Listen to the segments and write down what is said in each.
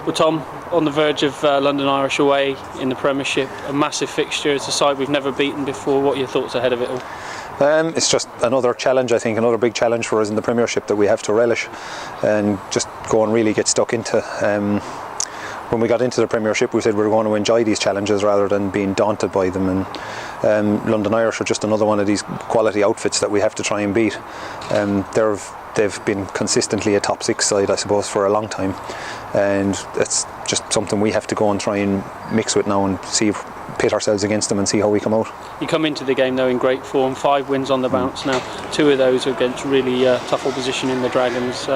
Well, Tom, on the verge of London Irish away in the Premiership, a massive fixture. It's a side we've never beaten before. What are your thoughts ahead of it all? It's just another challenge, I think, another big challenge for us in the Premiership that we have to relish and just go and really get stuck into. When we got into the Premiership, we said we were going to enjoy these challenges rather than being daunted by them, and London Irish are just another one of these quality outfits that we have to try and beat. They've been consistently a top six side, I suppose, for a long time, and it's just something we have to go and try and mix with now and pit ourselves against them and see how we come out. You come into the game though in great form, 5 wins on the bounce now. 2 of those are against really tough opposition in the Dragons,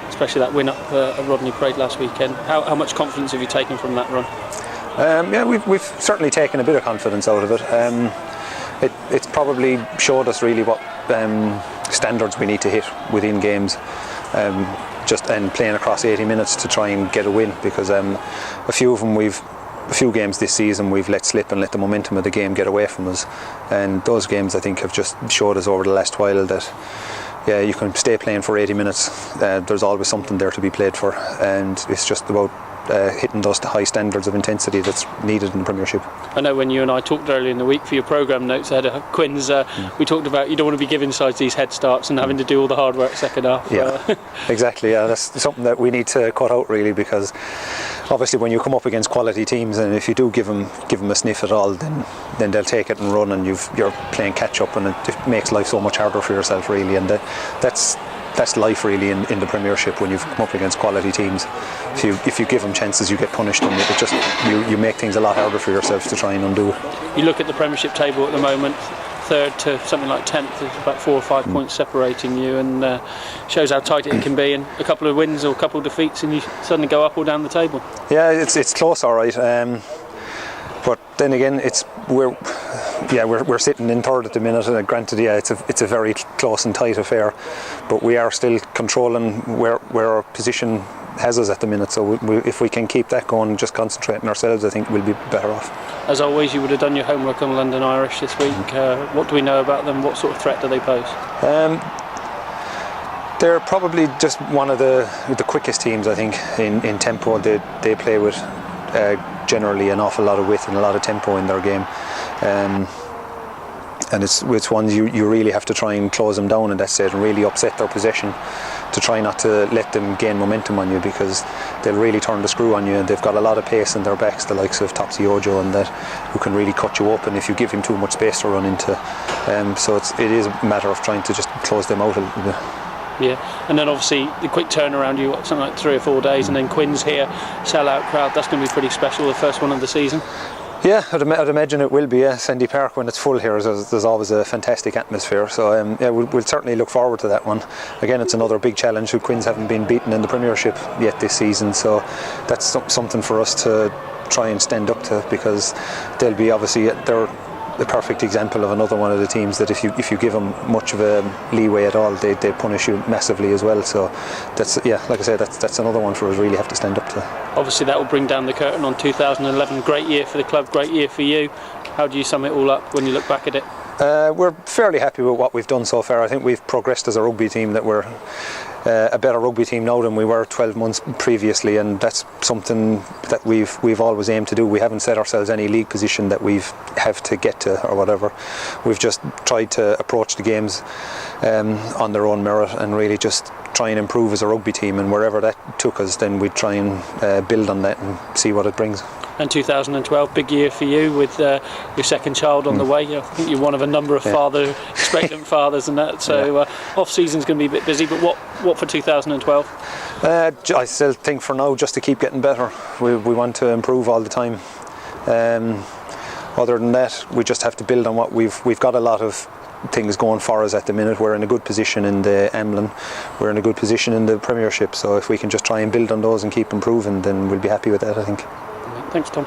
especially that win up at Rodney Parade last weekend. How much confidence have you taken from that run? Yeah, we've certainly taken a bit of confidence out of it. It's probably showed us really what standards we need to hit within games, and playing across 80 minutes to try and get a win, because a few games this season we've let slip and let the momentum of the game get away from us, and those games I think have just showed us over the last while that you can stay playing for 80 minutes, there's always something there to be played for, and it's just about hitting those high standards of intensity that's needed in the Premiership. I know when you and I talked earlier in the week for your programme notes ahead of Quinn's, we talked about you don't want to be giving sides these head starts and having to do all the hard work second half. Yeah, exactly. Yeah, that's something that we need to cut out really, because obviously when you come up against quality teams, and if you do give them a sniff at all, then they'll take it and run, and you're playing catch up, and it makes life so much harder for yourself really, and that's life really in the Premiership. When you've come up against quality teams, if you give them chances, you get punished, and it just you make things a lot harder for yourself to try and undo it. You look at the Premiership table at the moment, 3rd to something like 10th, there's about 4 or 5 points separating you, and shows how tight it can be, and a couple of wins or a couple of defeats and you suddenly go up or down the table. Yeah, it's close, all right, but then again we're sitting in 3rd at the minute, and granted, it's a very close and tight affair, but we are still controlling where our position has us at the minute. So if we can keep that going and just concentrating ourselves, I think we'll be better off. As always, you would have done your homework on London Irish this week. What do we know about them? What sort of threat do they pose? They're probably just one of the quickest teams, I think, in tempo. They play with generally an awful lot of width and a lot of tempo in their game, and it's ones you really have to try and close them down in that state and really upset their possession to try not to let them gain momentum on you, because they'll really turn the screw on you, and they've got a lot of pace in their backs, the likes of Topsy Ojo and that, who can really cut you open if you give him too much space to run into. So it is a matter of trying to just close them out a little bit. Yeah, and then obviously the quick turnaround, you got something like 3 or 4 days, and then Quinn's here, sell-out crowd, that's going to be pretty special, the first one of the season. Yeah, I'd imagine it will be. Yeah, Sandy Park, when it's full here, there's always a fantastic atmosphere. So we'll certainly look forward to that one. Again, it's another big challenge. Who Quinns haven't been beaten in the Premiership yet this season, so that's something for us to try and stand up to, because they'll be they're the perfect example of another one of the teams that if you give them much of a leeway at all, they punish you massively as well. So that's, like I said, that's another one for us really have to stand up to. Obviously that will bring down the curtain on 2011. Great year for the club, great year for you. How do you sum it all up when you look back at it? We're fairly happy with what we've done so far. I think we've progressed as a rugby team, that we're a better rugby team now than we were 12 months previously, and that's something that we've always aimed to do. We haven't set ourselves any league position that we have to get to or whatever. We've just tried to approach the games on their own merit and really just try and improve as a rugby team, and wherever that took us, then we'd try and build on that and see what it brings. And 2012, big year for you with your second child on the way. I think you're one of a number of expectant fathers and that, so off season's going to be a bit busy, but what for 2012? I still think for now just to keep getting better. We want to improve all the time. Other than that, we just have to build on what we've got. A lot of things going for us at the minute. We're in a good position in the Amlin, we're in a good position in the Premiership, so if we can just try and build on those and keep improving, then we'll be happy with that, I think. Thanks, Tom.